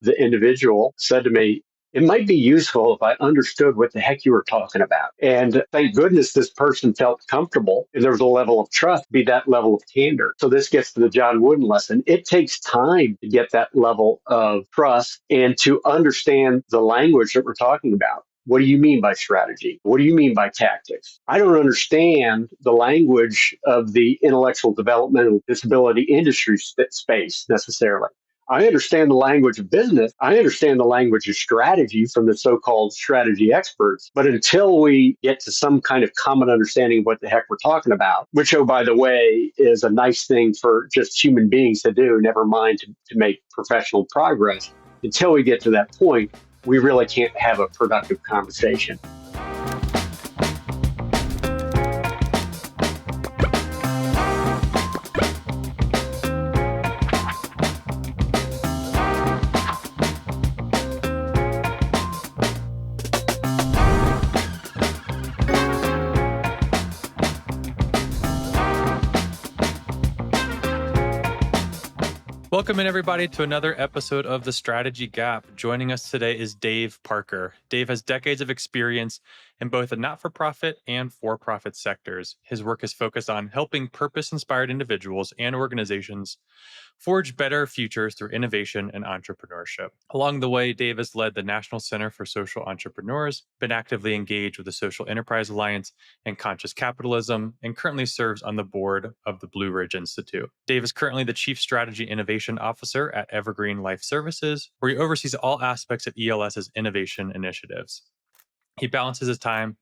the individual said to me, it might be useful if I understood what the heck you were talking about. And thank goodness this person felt comfortable and there was a level of trust, be that level of candor. So this gets to the John Wooden lesson. It takes time to get that level of trust and to understand the language that we're talking about. What do you mean by strategy? What do you mean by tactics? I don't understand the language of the intellectual developmental disability industry space necessarily. I understand the language of business. I understand the language of strategy from the so-called strategy experts. But until we get to some kind of common understanding of what the heck we're talking about, which, oh, by the way, is a nice thing for just human beings to do, never mind to make professional progress, until we get to that point, we really can't have a productive conversation. Welcome in, everybody, to another episode of The Strategy Gap. Joining us today is Dave Parker. Dave has decades of experience in both the not-for-profit and for-profit sectors. His work is focused on helping purpose-inspired individuals and organizations forge better futures through innovation and entrepreneurship. Along the way, Dave has led the National Center for Social Entrepreneurs, been actively engaged with the Social Enterprise Alliance and Conscious Capitalism, and currently serves on the board of the Blue Ridge Institute. Dave is currently the Chief Strategy Innovation Officer at Evergreen Life Services, where he oversees all aspects of ELS's innovation initiatives. He balances his time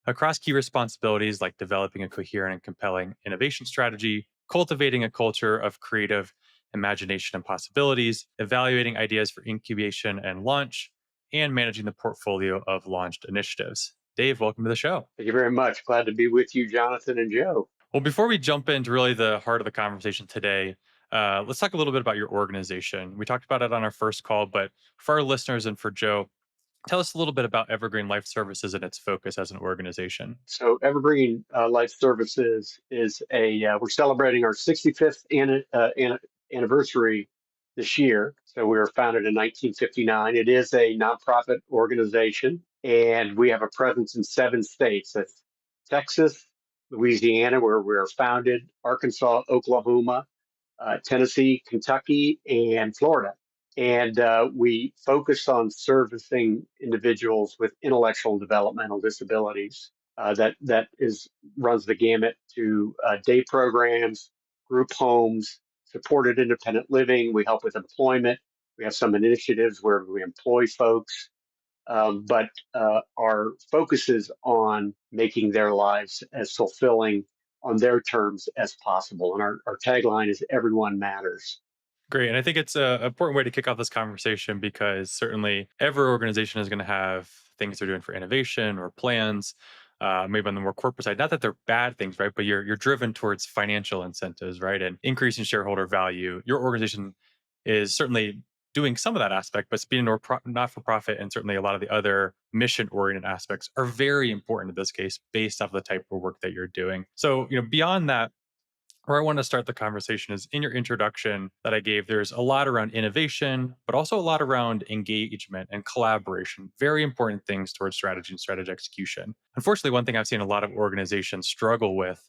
across key responsibilities like developing a coherent and compelling innovation strategy, cultivating a culture of creative imagination and possibilities, evaluating ideas for incubation and launch, and managing the portfolio of launched initiatives. Dave, welcome to the show. Thank you very much. Glad to be with you, Jonathan and Joe. Well, before we jump into really the heart of the conversation today, let's talk a little bit about your organization. We talked about it on our first call, but for our listeners and for Joe, tell us a little bit about Evergreen Life Services and its focus as an organization. So Evergreen Life Services is we're celebrating our 65th anniversary this year. So we were founded in 1959. It is a nonprofit organization, and we have a presence in 7 states. That's Texas, Louisiana, where we were founded, Arkansas, Oklahoma, Tennessee, Kentucky, and Florida. And we focus on servicing individuals with intellectual and developmental disabilities. That runs the gamut to day programs, group homes, supported independent living. We help with employment. We have some initiatives where we employ folks, but our focus is on making their lives as fulfilling on their terms as possible. And our tagline is "Everyone Matters." Great. And I think it's an important way to kick off this conversation because certainly every organization is going to have things they're doing for innovation or plans, maybe on the more corporate side. Not that they're bad things, right? But you're driven towards financial incentives, right? And increasing shareholder value. Your organization is certainly doing some of that aspect, but being a not-for-profit and certainly a lot of the other mission-oriented aspects are very important in this case based off of the type of work that you're doing. So, beyond that, where I want to start the conversation is in your introduction that I gave, there's a lot around innovation, but also a lot around engagement and collaboration, very important things towards strategy and strategy execution. Unfortunately, one thing I've seen a lot of organizations struggle with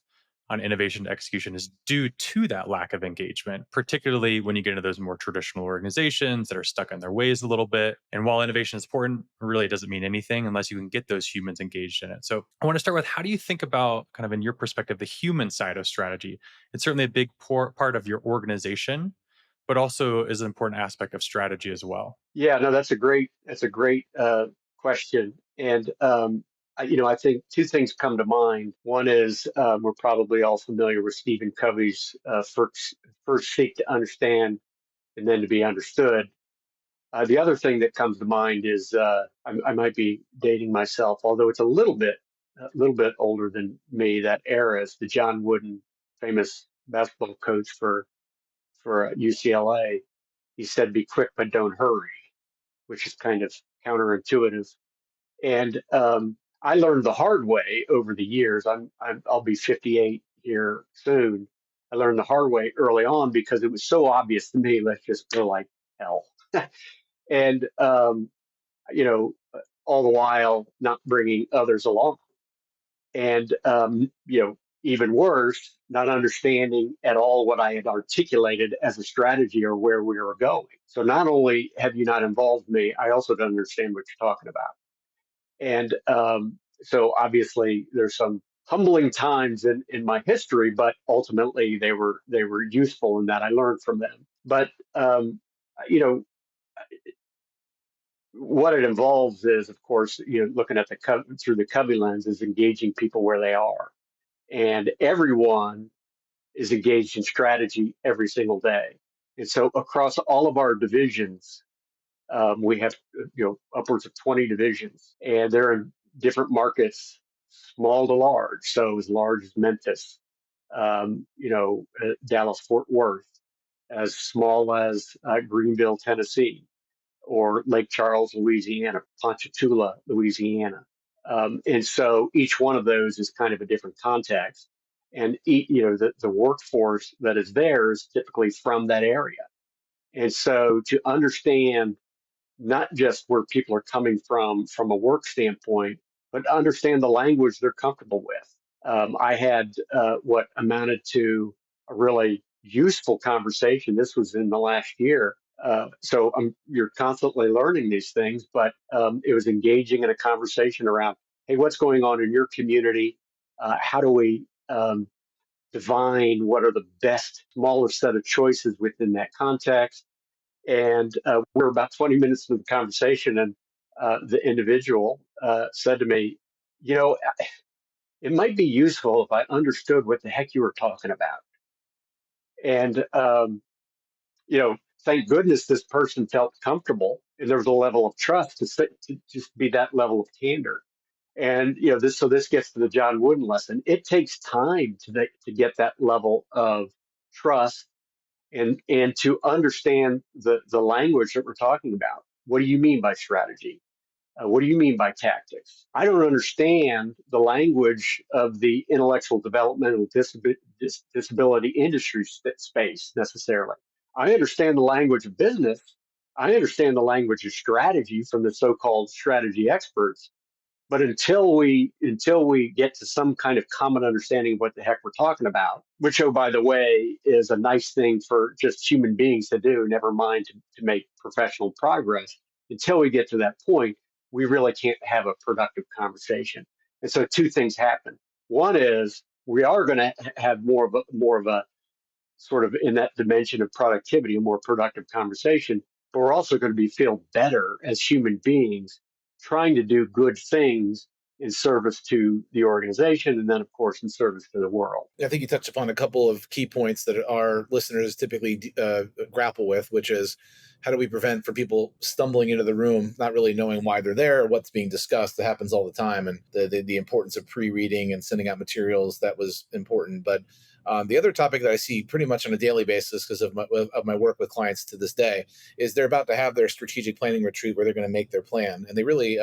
on innovation execution is due to that lack of engagement, particularly when you get into those more traditional organizations that are stuck in their ways a little bit. And while innovation is important, it really doesn't mean anything unless you can get those humans engaged in it. So I want to start with, how do you think about, kind of in your perspective, the human side of strategy? It's certainly a big part of your organization, but also is an important aspect of strategy as well. Yeah, no, that's a great question, and I think 2 things come to mind. One is we're probably all familiar with Stephen Covey's first seek to understand and then to be understood. The other thing that comes to mind is I might be dating myself, although it's a little bit older than me. That era is the John Wooden, famous basketball coach for UCLA. He said, "Be quick, but don't hurry," which is kind of counterintuitive. And I learned the hard way over the years. I'll be 58 here soon. I learned the hard way early on because it was so obvious to me. Let's just go like hell. and you know, all the while not bringing others along. And even worse, not understanding at all what I had articulated as a strategy or where we were going. So not only have you not involved me, I also don't understand what you're talking about. And so obviously there's some humbling times in my history, but ultimately they were useful in that I learned from them. But you know what it involves is, of course, looking at through the Covey lens is engaging people where they are, and everyone is engaged in strategy every single day. And so across all of our divisions, we have upwards of 20 divisions, and they're in different markets, small to large. So as large as Memphis, Dallas Fort Worth, as small as Greenville, Tennessee, or Lake Charles, Louisiana, Ponchatoula, Louisiana. And so each one of those is kind of a different context. And the workforce that is there is typically from that area. And so to understand not just where people are coming from a work standpoint, but understand the language they're comfortable with. I had what amounted to a really useful conversation. This was in the last year. So you're constantly learning these things, but it was engaging in a conversation around, hey, what's going on in your community? How do we divine what are the best, smaller set of choices within that context? And we're about 20 minutes into the conversation, and the individual said to me, you know, it might be useful if I understood what the heck you were talking about. And, thank goodness this person felt comfortable, and there was a level of trust to just be that level of candor. And this gets to the John Wooden lesson. It takes time to get that level of trust and to understand the language that we're talking about. What do you mean by strategy? What do you mean by tactics? I don't understand the language of the intellectual developmental disability industry space necessarily. I understand the language of business. I understand the language of strategy from the so-called strategy experts, but until we get to some kind of common understanding of what the heck we're talking about, which, oh, by the way, is a nice thing for just human beings to do, never mind to make professional progress, until we get to that point, we really can't have a productive conversation. And so two things happen. One is we are going to have more of a sort of in that dimension of productivity, a more productive conversation, but we're also going to feel better as human beings trying to do good things in service to the organization and then of course in service to the world. I think you touched upon a couple of key points that our listeners typically grapple with, which is how do we prevent for people stumbling into the room, not really knowing why they're there or what's being discussed. That happens all the time. And the importance of pre-reading and sending out materials, that was important. But the other topic that I see pretty much on a daily basis because of my work with clients to this day is they're about to have their strategic planning retreat where they're going to make their plan. And they really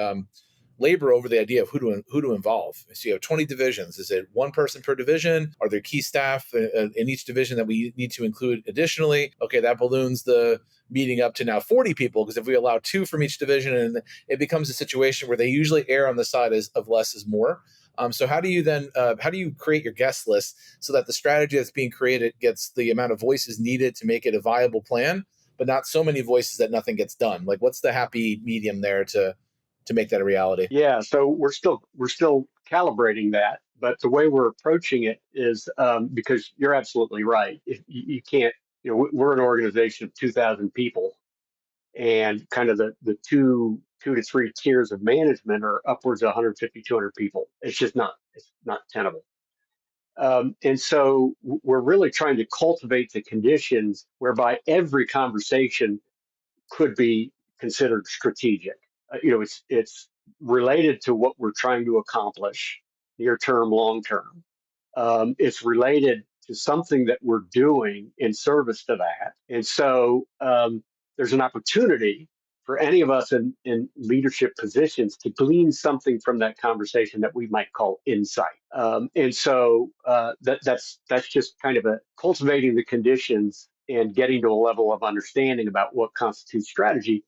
labor over the idea of who to involve. So you have 20 divisions. Is it one person per division? Are there key staff in each division that we need to include additionally? Okay, that balloons the meeting up to now 40 people, because if we allow 2 from each division, and it becomes a situation where they usually err on the side of less is more. So how do you create your guest list so that the strategy that's being created gets the amount of voices needed to make it a viable plan, but not so many voices that nothing gets done? Like, what's the happy medium there to make that a reality? Yeah, so we're still calibrating that, but the way we're approaching it is because you're absolutely right. If you can't, we're an organization of 2,000 people, and kind of the two to three tiers of management are upwards of 150, 200 people. It's not tenable. And so we're really trying to cultivate the conditions whereby every conversation could be considered strategic. It's related to what we're trying to accomplish, near term, long term. It's related to something that we're doing in service to that. And so there's an opportunity for any of us in leadership positions to glean something from that conversation that we might call insight. And so that's just kind of a cultivating the conditions and getting to a level of understanding about what constitutes strategy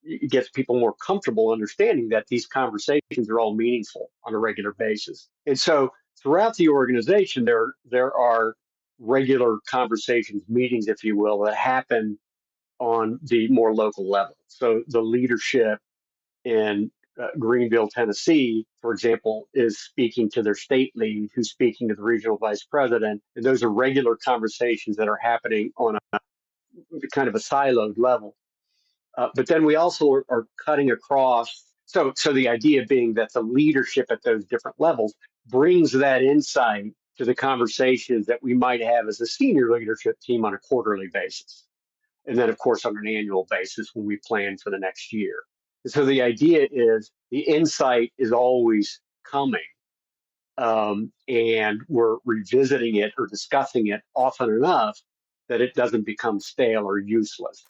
it gets people more comfortable understanding that these conversations are all meaningful on a regular basis. And so throughout the organization, there are regular conversations, meetings, if you will, that happen on the more local level. So the leadership in Greenville, Tennessee, for example, is speaking to their state lead, who's speaking to the regional vice president. And those are regular conversations that are happening on a kind of a siloed level. But then we also are cutting across. So the idea being that the leadership at those different levels brings that insight to the conversations that we might have as a senior leadership team on a quarterly basis. And then, of course, on an annual basis when we plan for the next year. And so the idea is the insight is always coming, and we're revisiting it or discussing it often enough that it doesn't become stale or useless.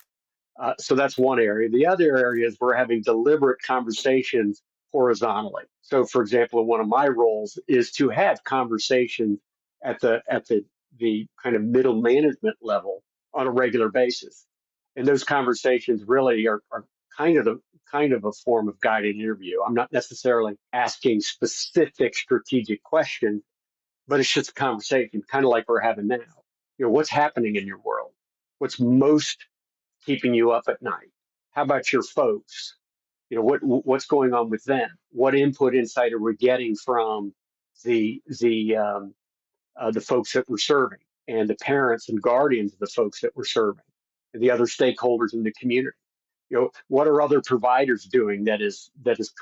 So that's one area. The other area is we're having deliberate conversations horizontally. So, for example, one of my roles is to have conversations at the kind of middle management level on a regular basis, and those conversations really are kind of a form of guided interview. I'm not necessarily asking specific strategic questions, but it's just a conversation, kind of like we're having now. What's happening in your world? What's most keeping you up at night? How about your folks? What's going on with them? What insight are we getting from the folks that we're serving, and the parents and guardians of the folks that we're serving, and the other stakeholders in the community? What are other providers doing that is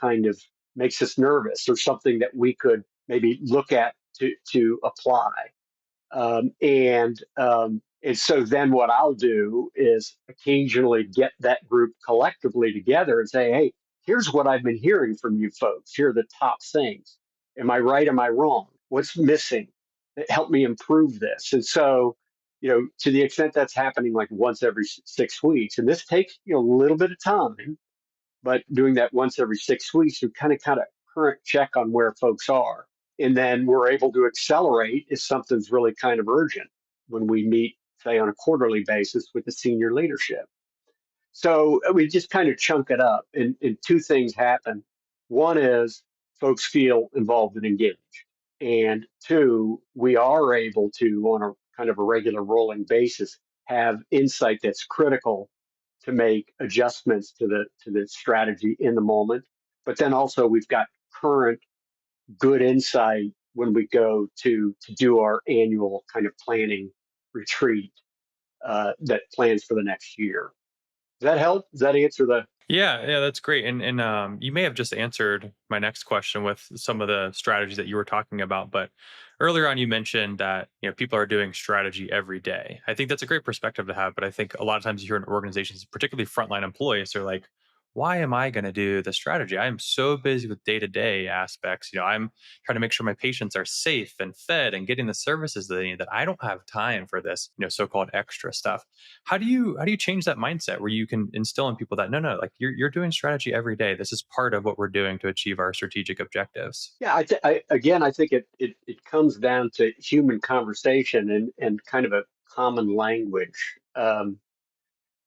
kind of makes us nervous, or something that we could maybe look at to apply? And so then what I'll do is occasionally get that group collectively together and say, hey, here's what I've been hearing from you folks. Here are the top things. Am I right? Am I wrong? What's missing? Help me improve this. And so, to the extent that's happening like once every 6 weeks, and this takes, a little bit of time, but doing that once every 6 weeks, you kind of current check on where folks are. And then we're able to accelerate if something's really kind of urgent when we meet, say, on a quarterly basis with the senior leadership. So we just kind of chunk it up, and two things happen. One is folks feel involved and engaged. And two, we are able to, on a kind of a regular rolling basis, have insight that's critical to make adjustments to the strategy in the moment. But then also we've got current good insight when we go to do our annual kind of planning retreat that plans for the next year. Does that help? Does that answer the? Yeah, that's great. And you may have just answered my next question with some of the strategies that you were talking about. But earlier on, you mentioned that people are doing strategy every day. I think that's a great perspective to have. But I think a lot of times you hear in organizations, particularly frontline employees, they're like, "Why am I going to do the strategy? I am so busy with day to day aspects. I'm trying to make sure my patients are safe and fed and getting the services that they need. That I don't have time for this, so-called extra stuff." How do you change that mindset where you can instill in people that no, like you're doing strategy every day. This is part of what we're doing to achieve our strategic objectives. Yeah, I think it comes down to human conversation and kind of a common language.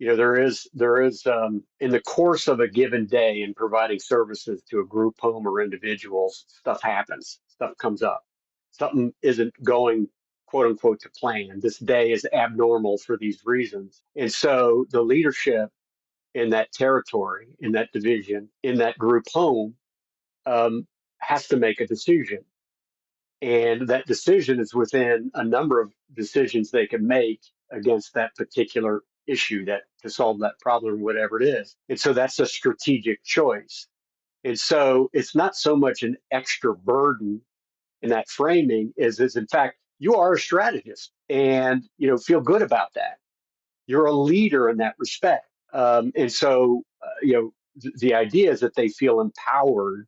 There is in the course of a given day in providing services to a group home or individuals, stuff happens, stuff comes up, something isn't going quote unquote to plan. This day is abnormal for these reasons, and so the leadership in that territory, in that division, in that group home, um, has to make a decision. And that decision is within a number of decisions they can make against that particular issue, that to solve that problem, whatever it is. And so that's a strategic choice. And so it's not so much an extra burden in that framing is in fact, you are a strategist, and feel good about that. You're a leader in that respect. And so the idea is that they feel empowered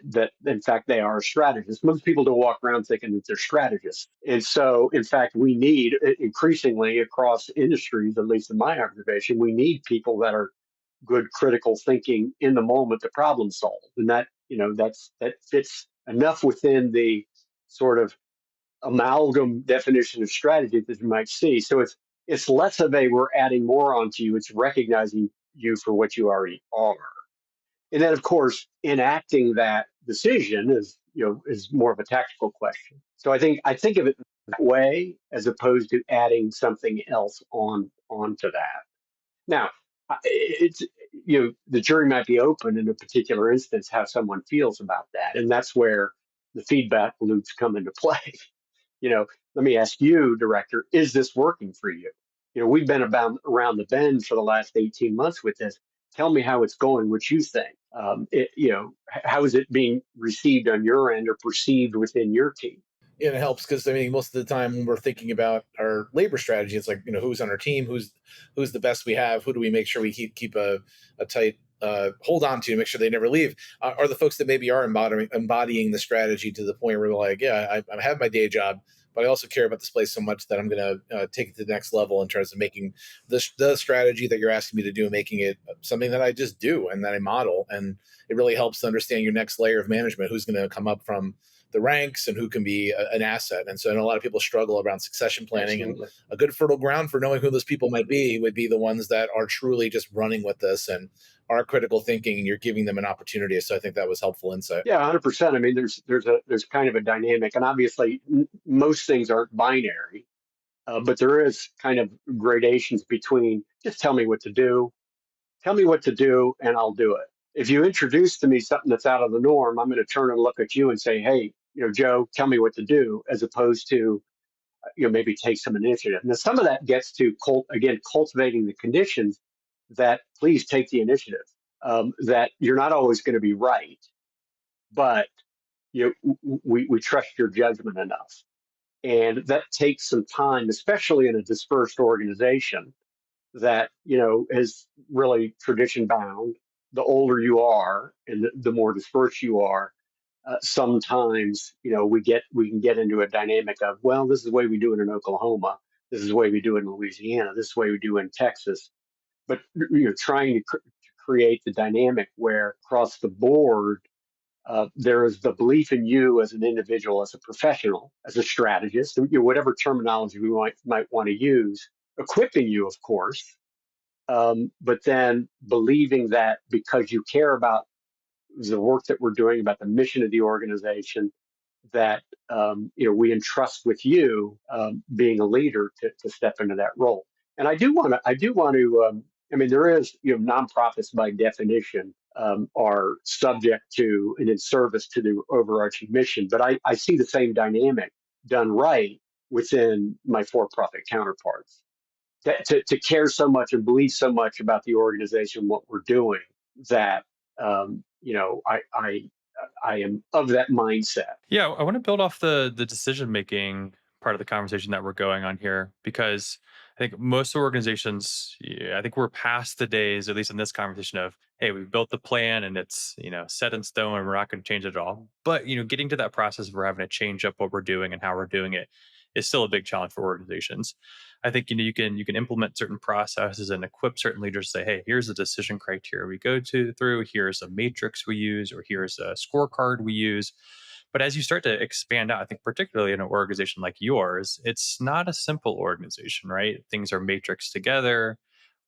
that in fact they are strategists. Most people don't walk around thinking that they're strategists. And so in fact we need increasingly across industries, at least in my observation, we need people that are good critical thinking in the moment to problem solve. And that fits enough within the sort of amalgam definition of strategy that you might see. So it's less of a we're adding more onto you. It's recognizing you for what you already are. And then, of course, enacting that decision is more of a tactical question. So I think of it that way as opposed to adding something else onto that. Now, it's the jury might be open in a particular instance how someone feels about that, and that's where the feedback loops come into play. you know, Let me ask you, director, is this working for you? We've been about around the bend for the last 18 months with this. Tell me how it's going, what you think. How is it being received on your end or perceived within your team? And it helps because I mean, most of the time when we're thinking about our labor strategy, it's like, who's on our team, who's the best we have, who do we make sure we keep a tight hold on to, make sure they never leave, are the folks that maybe are embodying the strategy to the point where they're like, yeah, I have my day job, but I also care about this place so much that I'm going to take it to the next level in terms of making the strategy that you're asking me to do, making it something that I just do and that I model. And it really helps to understand your next layer of management, who's going to come up from the ranks and who can be an asset. And so I know a lot of people struggle around succession planning. Absolutely. And a good fertile ground for knowing who those people might be would be the ones that are truly just running with this and are critical thinking, and you're giving them an opportunity. So I think that was helpful insight. Yeah, 100%. I mean, there's kind of a dynamic, and obviously most things aren't binary, but there is kind of gradations between just tell me what to do, and I'll do it. If you introduce to me something that's out of the norm, I'm going to turn and look at you and say, hey, Joe, tell me what to do, as opposed to, maybe take some initiative. Now, some of that gets to, cultivating the conditions that please take the initiative, that you're not always going to be right, but we trust your judgment enough. And that takes some time, especially in a dispersed organization that is really tradition bound. The older you are and the more dispersed you are, sometimes we can get into a dynamic of, well, this is the way we do it in Oklahoma, this is the way we do it in Louisiana, this is the way we do it in Texas. But you're trying to create the dynamic where across the board, there is the belief in you as an individual, as a professional, as a strategist, whatever terminology we might want to use, equipping you, of course, but then believing that because you care about the work that we're doing, about the mission of the organization, that we entrust with you, being a leader, to step into that role. And I do want to. I mean, there is nonprofits by definition are subject to and in service to the overarching mission, but I see the same dynamic done right within my for-profit counterparts. To care so much and believe so much about the organization, what we're doing, that I am of that mindset. Yeah, I want to build off the decision making part of the conversation that we're going on here, because I think most organizations, yeah, I think we're past the days, at least in this conversation, of hey, we've built the plan and it's set in stone and we're not going to change it at all. But getting to that process of we're having to change up what we're doing and how we're doing it is still a big challenge for organizations. I think you can implement certain processes and equip certain leaders to say, hey, here's the decision criteria we go to through, here's a matrix we use, or here's a scorecard we use. But as you start to expand out, I think particularly in an organization like yours, it's not a simple organization, right? Things are matrixed together.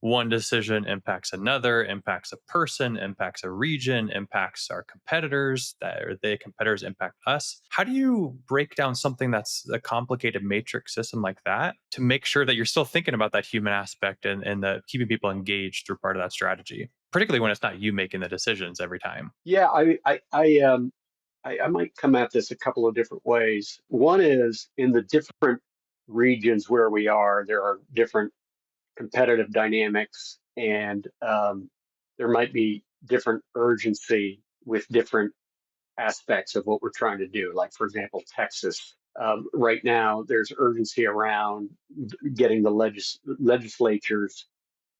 One decision impacts another, impacts a person, impacts a region, impacts our competitors, that or the competitors impact us. How do you break down something that's a complicated matrix system like that to make sure that you're still thinking about that human aspect and the keeping people engaged through part of that strategy, particularly when it's not you making the decisions every time? Yeah, I might come at this a couple of different ways. One is in the different regions where we are, there are different competitive dynamics, and there might be different urgency with different aspects of what we're trying to do. Like, for example, Texas. Right now, there's urgency around getting the legislatures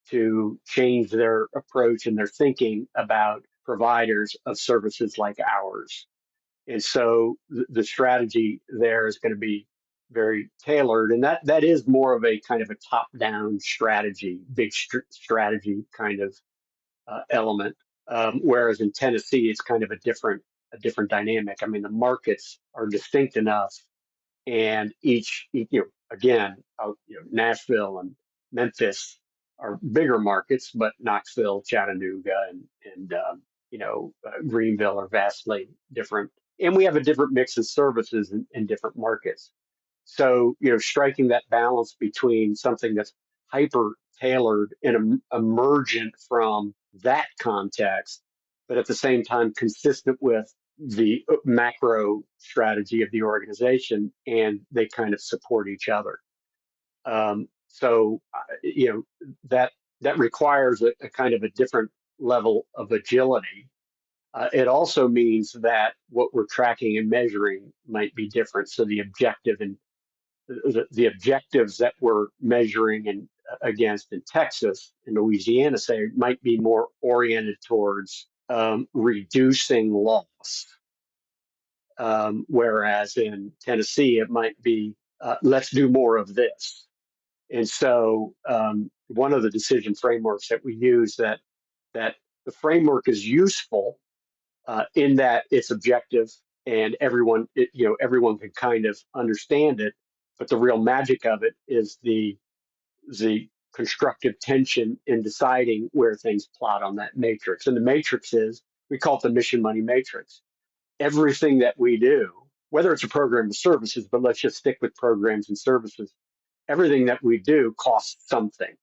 to change their approach and their thinking about providers of services like ours. And so the strategy there is going to be very tailored, and that is more of a kind of a top-down strategy, big strategy kind of element. Whereas in Tennessee, it's kind of a different dynamic. I mean, the markets are distinct enough, and each again, Nashville and Memphis our bigger markets, but Knoxville, Chattanooga, and Greenville are vastly different. And we have a different mix of services in different markets. So, striking that balance between something that's hyper tailored and emergent from that context, but at the same time consistent with the macro strategy of the organization, and they kind of support each other. That requires a kind of a different level of agility. It also means that what we're tracking and measuring might be different. So the objective and the objectives that we're measuring against in Texas and Louisiana, say, might be more oriented towards reducing loss, whereas in Tennessee it might be let's do more of this. And so one of the decision frameworks that we use that the framework is useful in that it's objective and everyone can kind of understand it. But the real magic of it is the constructive tension in deciding where things plot on that matrix. And the matrix we call it the mission money matrix. Everything that we do, whether it's a program of services, but let's just stick with programs and services, everything that we do costs something.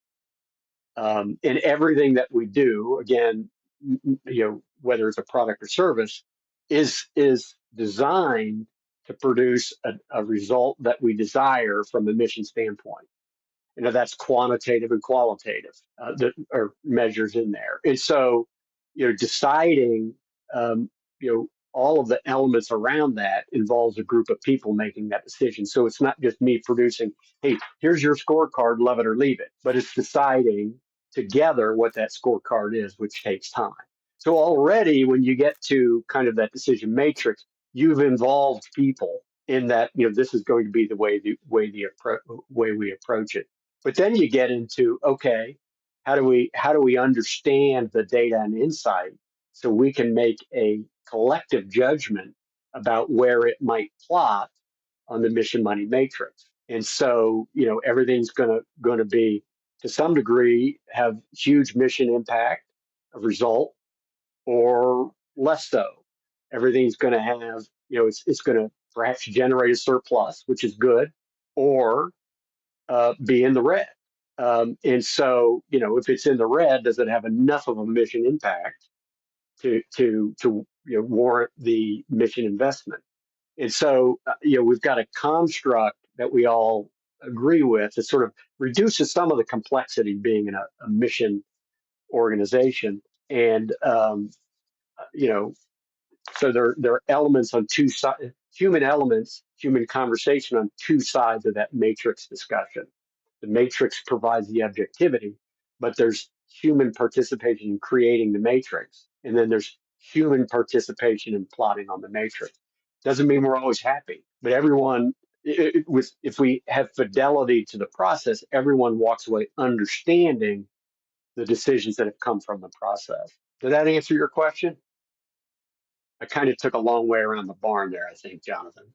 And everything that we do, again, whether it's a product or service, is designed to produce a result that we desire from a mission standpoint. That's quantitative and qualitative that are measures in there. And so, deciding, all of the elements around that involves a group of people making that decision. So it's not just me producing, hey, here's your scorecard, love it or leave it, but it's deciding together what that scorecard is, which takes time. So already when you get to kind of that decision matrix, you've involved people in that, this is going to be the way we approach it. But then you get into, okay, how do we understand the data and insight so we can make a collective judgment about where it might plot on the mission money matrix? And so, everything's going to be, to some degree, have huge mission impact, a result, or less so. Everything's going to have, it's going to perhaps generate a surplus, which is good, or be in the red. And so, if it's in the red, does it have enough of a mission impact to warrant the mission investment? And so, we've got a construct that we all agree with that sort of reduces some of the complexity being in a mission organization. And, so there are elements on two sides, human conversation on two sides of that matrix discussion. The matrix provides the objectivity, but there's human participation in creating the matrix. And then there's human participation in plotting on the matrix. Doesn't mean we're always happy, but everyone, if we have fidelity to the process, everyone walks away understanding the decisions that have come from the process. Did that answer your question? I kind of took a long way around the barn there, I think, Jonathan.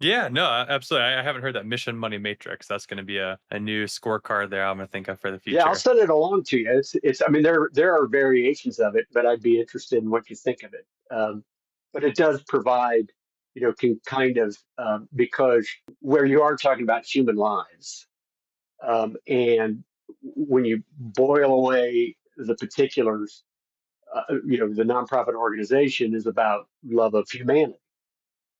Yeah, no, absolutely. I haven't heard that mission money matrix. That's going to be a new scorecard there I'm going to think of for the Yeah, I'll future. send it along to you. It's. I mean, there are variations of it, but I'd be interested in what you think of it. But it does provide, can kind of because where you are talking about human lives, and when you boil away the particulars, the nonprofit organization is about love of humanity.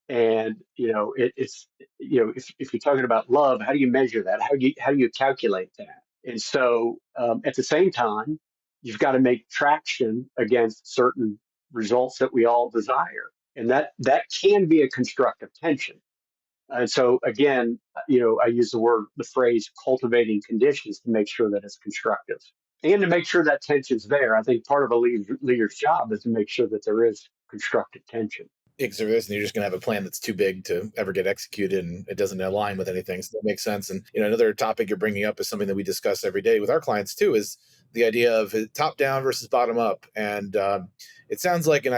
And it's if you're talking about love, how do you measure that? How do you calculate that? And so at the same time, you've got to make traction against certain results that we all desire, and that can be a constructive tension. And so again, I use the phrase cultivating conditions to make sure that it's constructive and to make sure that tension's there. I think part of a leader's job is to make sure that there is constructive tension. Exodus, and you're just going to have a plan that's too big to ever get executed, and it doesn't align with anything. So that makes sense. And another topic you're bringing up is something that we discuss every day with our clients too, is the idea of top down versus bottom up. And it sounds like, and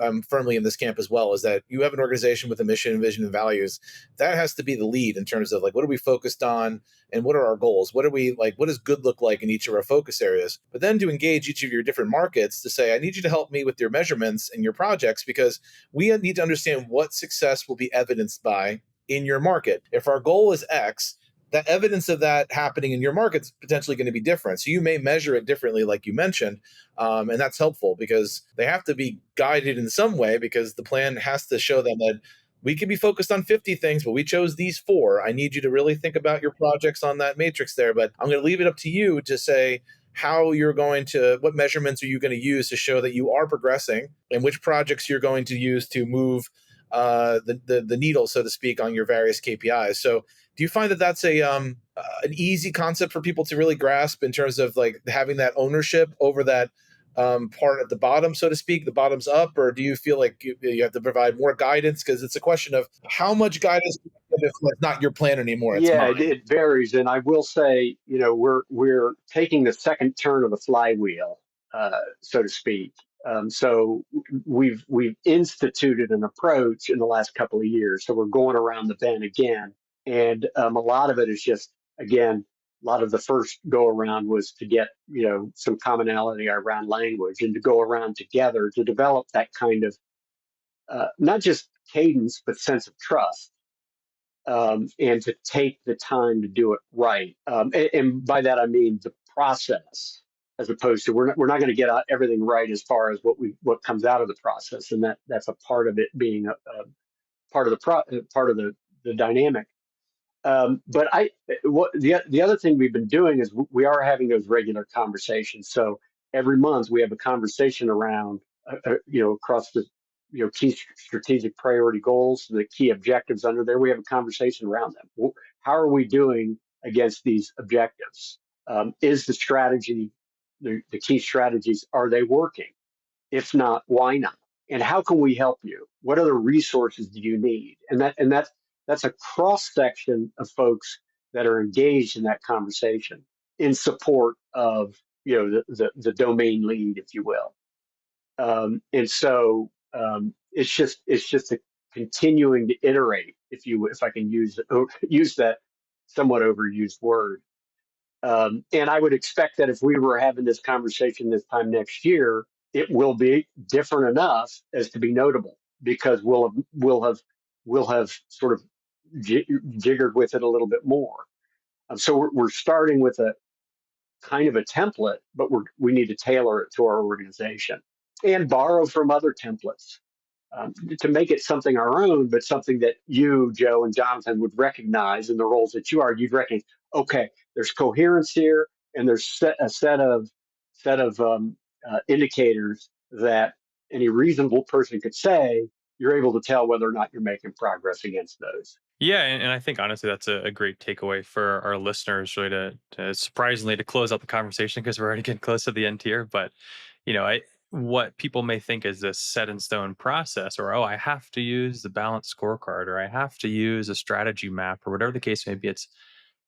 I'm firmly in this camp as well, is that you have an organization with a mission, vision, and values. That has to be the lead in terms of like, what are we focused on and what are our goals? What are we like? What does good look like in each of our focus areas? But then to engage each of your different markets to say, I need you to help me with your measurements and your projects, because we need to understand what success will be evidenced by in your market. If our goal is X, that evidence of that happening in your market's potentially going to be different. So you may measure it differently, like you mentioned, and that's helpful because they have to be guided in some way, because the plan has to show them that we could be focused on 50 things, but we chose these 4. I need you to really think about your projects on that matrix there, but I'm going to leave it up to you to say how you're going to, what measurements are you going to use to show that you are progressing, and which projects you're going to use to move the needle, so to speak, on your various KPIs. So do you find that that's an easy concept for people to really grasp in terms of like having that ownership over that part at the bottom, so to speak, the bottoms up? Or do you feel like you have to provide more guidance? Because it's a question of how much guidance if it's not your plan anymore, it's Yeah, mine. it varies, and I will say, we're taking the second turn of the flywheel, so to speak. So we've instituted an approach in the last couple of years. So we're going around the bend again, and a lot of it is just, again, a lot of the first go around was to get some commonality around language and to go around together to develop that kind of not just cadence but sense of trust, and to take the time to do it right. And by that I mean the process, as opposed to we're not going to get everything right as far as what comes out of the process, and that's a part of it being a part of part of the dynamic. But what the other thing we've been doing is we are having those regular conversations. So every month we have a conversation around, across the, key strategic priority goals, the key objectives under there. We have a conversation around them. How are we doing against these objectives? Is the strategy, the key strategies, are they working? If not, why not? And how can we help you? What other resources do you need? That's a cross section of folks that are engaged in that conversation in support of the domain lead, if you will. And so it's just a continuing to iterate, if I can use that somewhat overused word. And I would expect that if we were having this conversation this time next year, it will be different enough as to be notable, because we'll have sort of jiggered with it a little bit more. So we're starting with a kind of a template, but we need to tailor it to our organization and borrow from other templates, to make it something our own, but something that you, Joe, and Jonathan would recognize in the roles that you are. You'd recognize, okay, there's coherence here, and there's a set of indicators that any reasonable person could say. You're able to tell whether or not you're making progress against those. Yeah, and I think honestly that's a great takeaway for our listeners, really, to surprisingly to close out the conversation, because we're already getting close to the end here. But I what people may think is this set in stone process, or I have to use the balanced scorecard, or I have to use a strategy map, or whatever the case may be. It's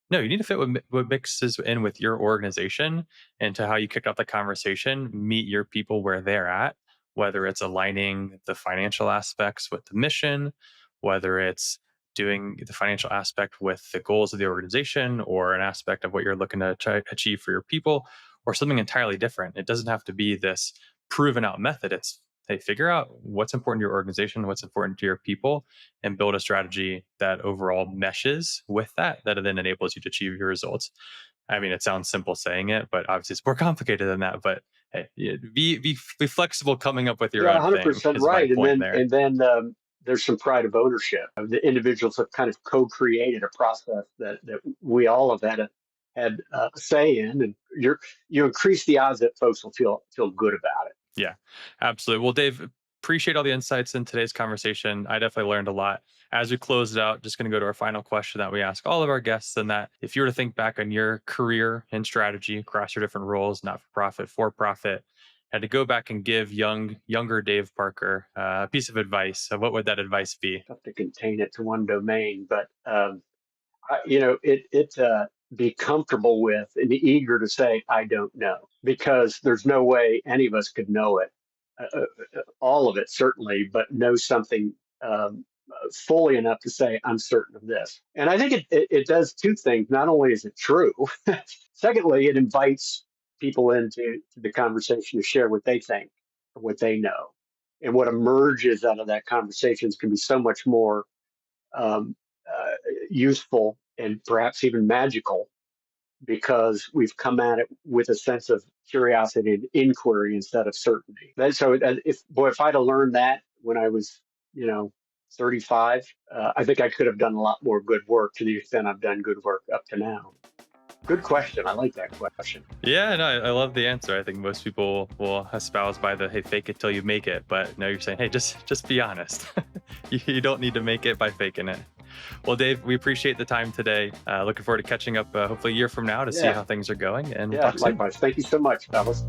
no, you need to fit what mixes in with your organization, and to how you kicked off the conversation, meet your people where they're at, whether it's aligning the financial aspects with the mission, whether it's doing the financial aspect with the goals of the organization, or an aspect of what you're looking to try achieve for your people, or something entirely different. It doesn't have to be this proven out method. It's, hey, figure out what's important to your organization, what's important to your people, and build a strategy that overall meshes with that then enables you to achieve your results. I mean, it sounds simple saying it, but obviously it's more complicated than that. But hey, be flexible coming up with your Yeah, own thing 100% is my right. And point then there. and then there's some pride of ownership. The individuals have kind of co-created a process that we all have had a say in, and you increase the odds that folks will feel good about it. Yeah, absolutely. Well, Dave, appreciate all the insights in today's conversation. I definitely learned a lot. As we close it out, just going to go to our final question that we ask all of our guests, and that if you were to think back on your career and strategy across your different roles, not for profit, for profit, and to go back and give younger Dave Parker a piece of advice, what would that advice be? Tough to contain it to one domain, but it be comfortable with and eager to say, I don't know, because there's no way any of us could know it, all of it certainly, but know something fully enough to say, I'm certain of this. And I think it does two things. Not only is it true, secondly, it invites people into the conversation to share what they think, or what they know. And what emerges out of that conversations can be so much more um, useful and perhaps even magical, because we've come at it with a sense of curiosity and inquiry instead of certainty. So if I'd have learned that when I was, 35, I think I could have done a lot more good work to the extent I've done good work up to now. Good question. I like that question. Yeah, no, I love the answer. I think most people will espouse by the, hey, fake it till you make it. But no, you're saying, hey, just be honest. You don't need to make it by faking it. Well, Dave, we appreciate the time today. Looking forward to catching up hopefully a year from now to see Yeah. how things are going. And we'll Yeah, talk soon. likewise. Thank you so much, fellas.